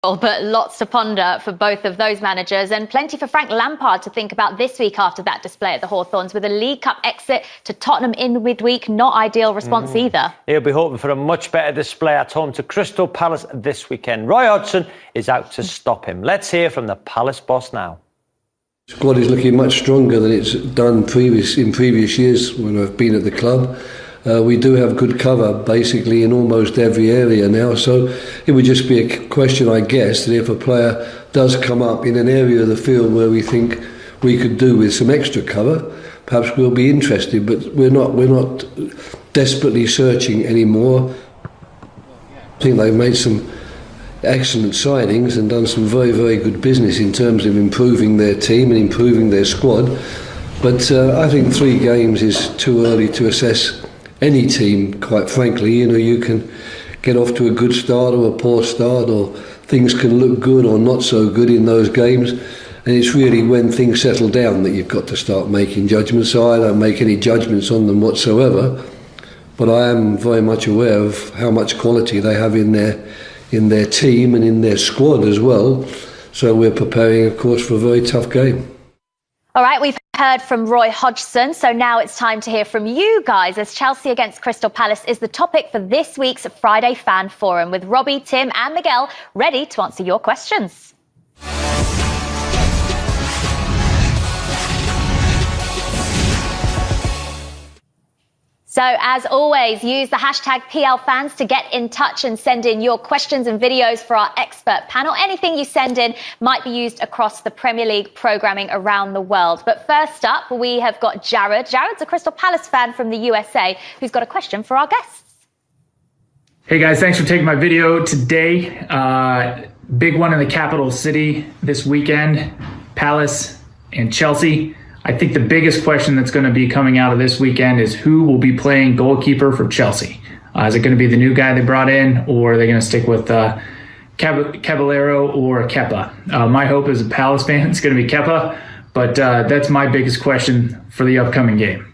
But lots to ponder for both of those managers, and plenty for Frank Lampard to think about this week after that display at the Hawthorns with a League Cup exit to Tottenham in midweek. Not ideal response either. He'll be hoping for a much better display at home to Crystal Palace this weekend. Roy Hodgson is out to stop him. Let's hear from the Palace boss now. The squad is looking much stronger than it's done in previous years when I've been at the club. We do have good cover basically in almost every area now, so it would just be a question, I guess, that if a player does come up in an area of the field where we think we could do with some extra cover, perhaps we'll be interested, but we're not desperately searching anymore. I think they've made some excellent signings and done some very, very good business in terms of improving their team and improving their squad, but I think 3 games is too early to assess any team, quite frankly. You can get off to a good start or a poor start, or things can look good or not so good in those games, and it's really when things settle down that you've got to start making judgments. So I don't make any judgments on them whatsoever, but I am very much aware of how much quality they have in their team and in their squad as well, so we're preparing, of course, for a very tough game. All right, we've heard from Roy Hodgson, so now it's time to hear from you guys, as Chelsea against Crystal Palace is the topic for this week's Friday Fan Forum, with Robbie, Tim and Miguel ready to answer your questions. So, as always, use the hashtag PLFans to get in touch and send in your questions and videos for our expert panel. Anything you send in might be used across the Premier League programming around the world. But first up, we have got Jared. Jared's a Crystal Palace fan from the USA who's got a question for our guests. Hey guys, thanks for taking my video today. Big one in the capital city this weekend, Palace and Chelsea. I think the biggest question that's going to be coming out of this weekend is who will be playing goalkeeper for Chelsea. Is it going to be the new guy they brought in, or are they going to stick with Caballero or Kepa? My hope as a Palace fan, it's going to be Kepa, but that's my biggest question for the upcoming game.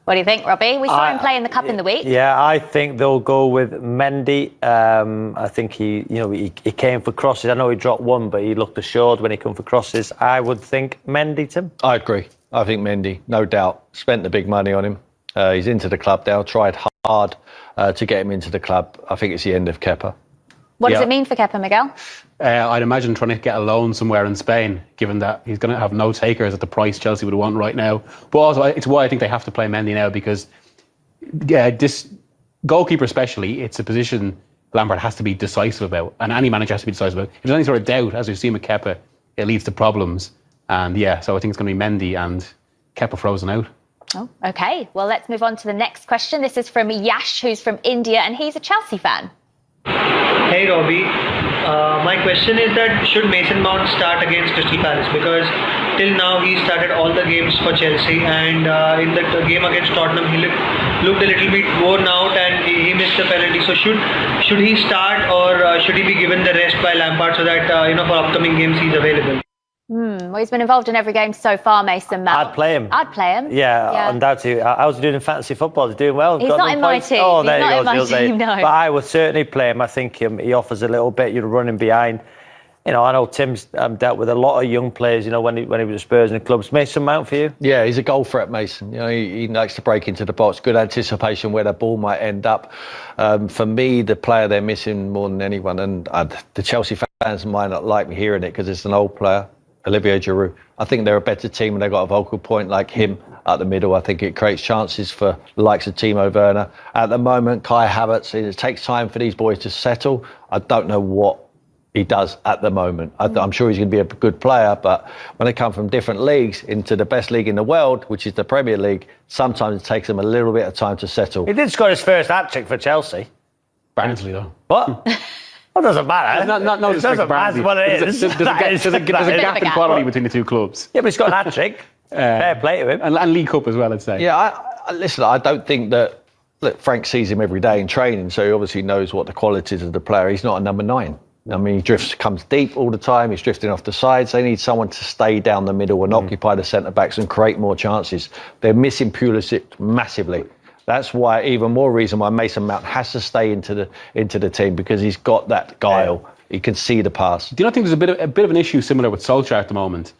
What do you think, Robbie? We saw him play in the Cup in the week. Yeah, I think they'll go with Mendy. I think he came for crosses. I know he dropped one, but he looked assured when he came for crosses. I would think Mendy, Tim. I agree. I think Mendy, no doubt. Spent the big money on him. He's into the club now. Tried hard to get him into the club. I think it's the end of Kepa. What does it mean for Kepa, Miguel? I'd imagine trying to get a loan somewhere in Spain, given that he's going to have no takers at the price Chelsea would want right now. But also, it's why I think they have to play Mendy now, because this goalkeeper especially, it's a position Lampard has to be decisive about, and any manager has to be decisive about. If there's any sort of doubt, as we've seen with Kepa, it leads to problems. And so I think it's going to be Mendy and Kepa frozen out. Oh, okay. Well, let's move on to the next question. This is from Yash, who's from India, and he's a Chelsea fan. Hey Robbie, my question is that should Mason Mount start against Crystal Palace, because till now he started all the games for Chelsea, and in the game against Tottenham he looked a little bit worn out and he missed the penalty. So should he start, or should he be given the rest by Lampard so that for upcoming games he's available? Well, he's been involved in every game so far, Mason Mount. I'd play him. Yeah. Undoubtedly. How's he doing in fantasy football? He's doing well. He's not in my team. Oh, he's there not he in my team, no. But I would certainly play him. I think he offers a little bit. You're running behind. I know Tim's dealt with a lot of young players, when he was at Spurs and the clubs. Mason Mount for you? Yeah, he's a goal threat, Mason. He likes to break into the box. Good anticipation where the ball might end up. For me, the player they're missing more than anyone, and the Chelsea fans might not like me hearing it because it's an old player, Olivier Giroud. I think they're a better team when they've got a vocal point like him at the middle. I think it creates chances for the likes of Timo Werner. At the moment, Kai Havertz, it takes time for these boys to settle. I don't know what he does at the moment. I'm sure he's going to be a good player, but when they come from different leagues into the best league in the world, which is the Premier League, sometimes it takes them a little bit of time to settle. He did score his first hat-trick for Chelsea. Barnsley, though. What? Well, it doesn't matter. No, it doesn't matter what it is. There's a gap in quality between the two clubs. Yeah, but he's got an hat-trick. Fair play to him. And League Cup as well, I'd say. Yeah, listen, I don't think that... Look, Frank sees him every day in training, so he obviously knows what the qualities of the player. He's not a number 9. I mean, he comes deep all the time. He's drifting off the sides. They need someone to stay down the middle and occupy the centre-backs and create more chances. They're missing Pulisic massively. That's why, even more reason why Mason Mount has to stay into the team, because he's got that guile. He can see the pass. Do you not think there's a bit of an issue similar with Solskjaer at the moment?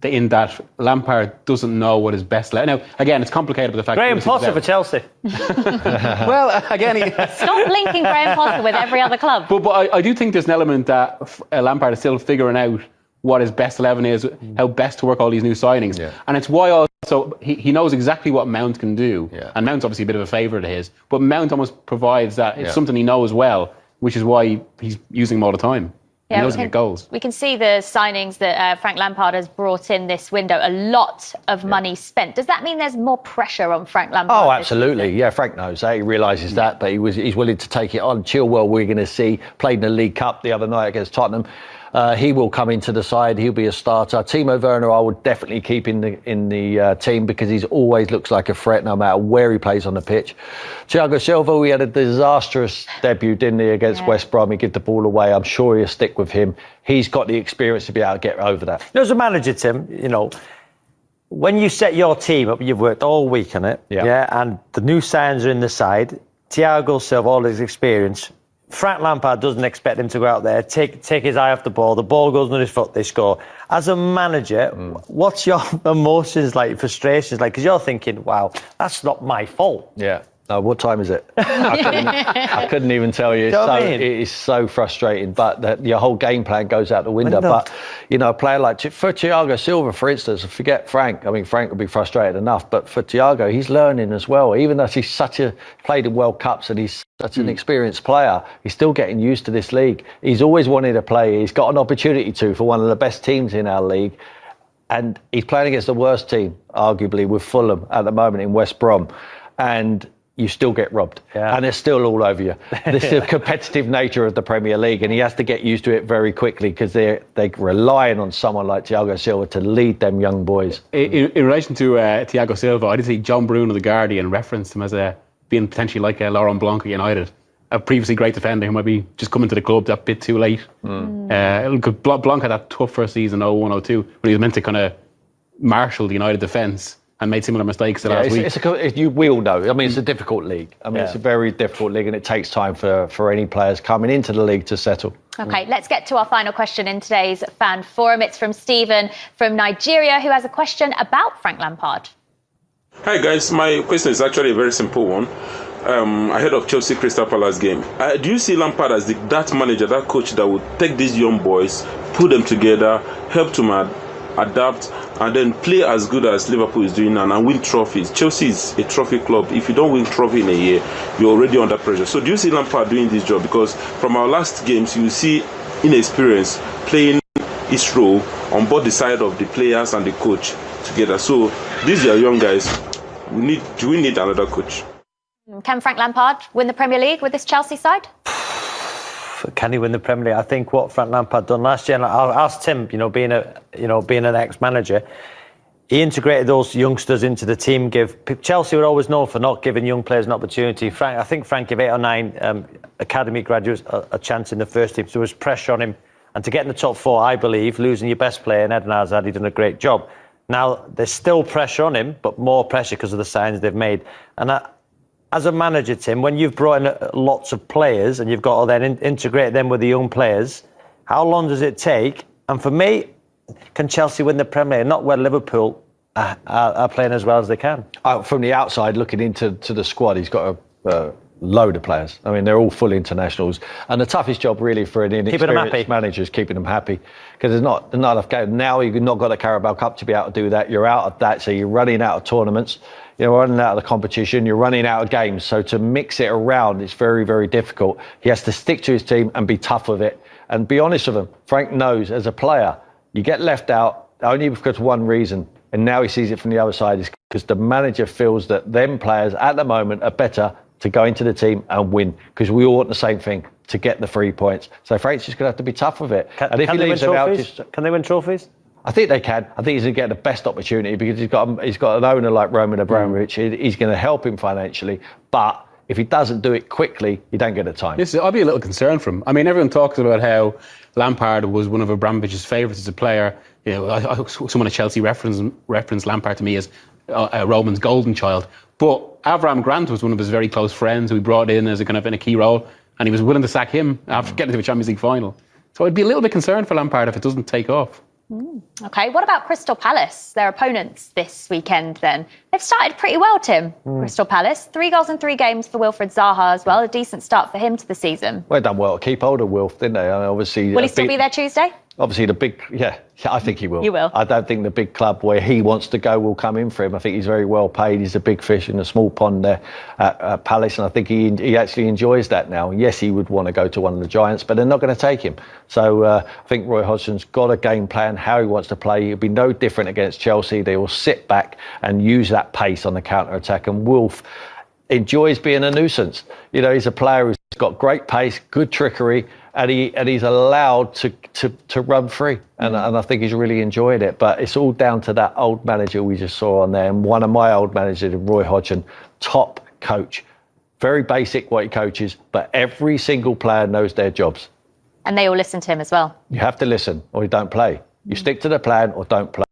In that Lampard doesn't know what his best now again it's complicated with the fact Graham Potter for Chelsea. well again Stop linking Graham Potter with every other club. but I do think there's an element that Lampard is still figuring out what his best 11 is, how best to work all these new signings, and it's why also he knows exactly what Mount can do, and Mount's obviously a bit of a favourite of his, but Mount almost provides that it's something he knows well, which is why he's using him all the time. He knows he can get goals. We can see the signings that Frank Lampard has brought in this window. A lot of money spent. Does that mean there's more pressure on Frank Lampard? Oh, absolutely. Yeah, Frank knows that. He realises that, but he's willing to take it on. Chilwell, we're going to see, played in the League Cup the other night against Tottenham. He will come into the side. He'll be a starter. Timo Werner, I would definitely keep in the team because he always looks like a threat no matter where he plays on the pitch. Thiago Silva, we had a disastrous debut, didn't he, against West Brom? He gave the ball away. I'm sure he'll stick with him. He's got the experience to be able to get over that. As a manager, Tim, when you set your team up, you've worked all week on it, and the new signs are in the side. Thiago Silva, all his experience. Frank Lampard doesn't expect him to go out there, take his eye off the ball goes under his foot, they score. As a manager, what's your emotions like, frustrations like? Because you're thinking, wow, that's not my fault. Yeah. What time is it? I couldn't even tell you. It is so frustrating. But your whole game plan goes out the window. But, a player like for Thiago Silva, for instance, forget Frank. I mean, Frank would be frustrated enough. But for Thiago, he's learning as well. Even though he's played in World Cups and he's such an experienced player, he's still getting used to this league. He's always wanted to play. He's got an opportunity for one of the best teams in our league. And he's playing against the worst team, arguably, with Fulham at the moment in West Brom. And you still get robbed, and they're still all over you. This is the competitive nature of the Premier League, and he has to get used to it very quickly because they're relying on someone like Thiago Silva to lead them young boys. In relation to Thiago Silva, I did see John Bruno of The Guardian referenced him as being potentially like Laurent Blanc at United, a previously great defender who might be just coming to the club that bit too late. Blanc had that tough first season, 01-02, but he was meant to kind of marshal the United defence and made similar mistakes the last week. We all know. I mean, it's a difficult league. I mean, it's a very difficult league, and it takes time for any players coming into the league to settle. OK, let's get to our final question in today's fan forum. It's from Stephen from Nigeria, who has a question about Frank Lampard. Hi, guys. My question is actually a very simple one. Ahead of Chelsea Crystal Palace game, do you see Lampard as that manager, that coach that would take these young boys, put them together, help them adapt, and then play as good as Liverpool is doing now and win trophies? Chelsea is a trophy club. If you don't win trophy in a year, you're already under pressure. So do you see Lampard doing this job? Because from our last games, you see inexperience playing his role on both the side of the players and the coach together. So these are young guys. Do we need another coach? Can Frank Lampard win the Premier League with this Chelsea side? Can he win the Premier League? I think what Frank Lampard done last year, and I'll ask Tim, being an ex-manager, he integrated those youngsters into the team. Chelsea were always known for not giving young players an opportunity. I think Frank gave 8 or 9 academy graduates a chance in the first team. So there was pressure on him, and to get in the top 4, I believe, losing your best player in Eden Hazard, he's done a great job. Now there's still pressure on him, but more pressure because of the signs they've made. And as a manager, Tim, when you've brought in lots of players and you've got to then integrate them with the young players, how long does it take? And for me, can Chelsea win the Premier League? Not where Liverpool are playing as well as they can. From the outside, looking into the squad, he's got a load of players. I mean, they're all full internationals. And the toughest job really for an inexperienced manager is keeping them happy. Because there's not enough games. Now you've not got a Carabao Cup to be able to do that. You're out of that, so you're running out of tournaments. You're running out of the competition, you're running out of games. So to mix it around, it's very, very difficult. He has to stick to his team and be tough with it. And be honest with him, Frank knows as a player, you get left out only because of one reason. And now he sees it from the other side, is because the manager feels that them players at the moment are better to go into the team and win. Because we all want the same thing, to get the 3 points. So Frank's just going to have to be tough with it. Can they win trophies? I think they can. I think he's going to get the best opportunity because he's got an owner like Roman Abramovich. He's going to help him financially. But if he doesn't do it quickly, you don't get the time. I'd be a little concerned for him. I mean, everyone talks about how Lampard was one of Abramovich's favourites as a player. Someone at Chelsea referenced Lampard to me as Roman's golden child. But Avram Grant was one of his very close friends who he brought in as a kind of in a key role, and he was willing to sack him after getting to a Champions League final. So I'd be a little bit concerned for Lampard if it doesn't take off. Okay, what about Crystal Palace, their opponents this weekend then? They've started pretty well, Tim, Crystal Palace. 3 goals in 3 games for Wilfried Zaha as well. A decent start for him to the season. Well, done well to keep hold of Wilf, didn't they? I mean, obviously, Will he still be there Tuesday? Obviously, the big, yeah, I think he will. You will. I don't think the big club where he wants to go will come in for him. I think he's very well paid. He's a big fish in a small pond there at Palace, and I think he actually enjoys that now. Yes, he would want to go to one of the giants, but they're not going to take him. So I think Roy Hodgson's got a game plan, how he wants to play. It'll be no different against Chelsea. They will sit back and use that pace on the counter-attack, and Wolf enjoys being a nuisance. You know, he's a player who's got great pace, good trickery, and he's allowed to run free, and I think he's really enjoyed it. But it's all down to that old manager we just saw on there, and one of my old managers, Roy Hodgson, top coach, very basic what he coaches, but every single player knows their jobs. And they all listen to him as well. You have to listen, or you don't play. You stick to the plan, or don't play.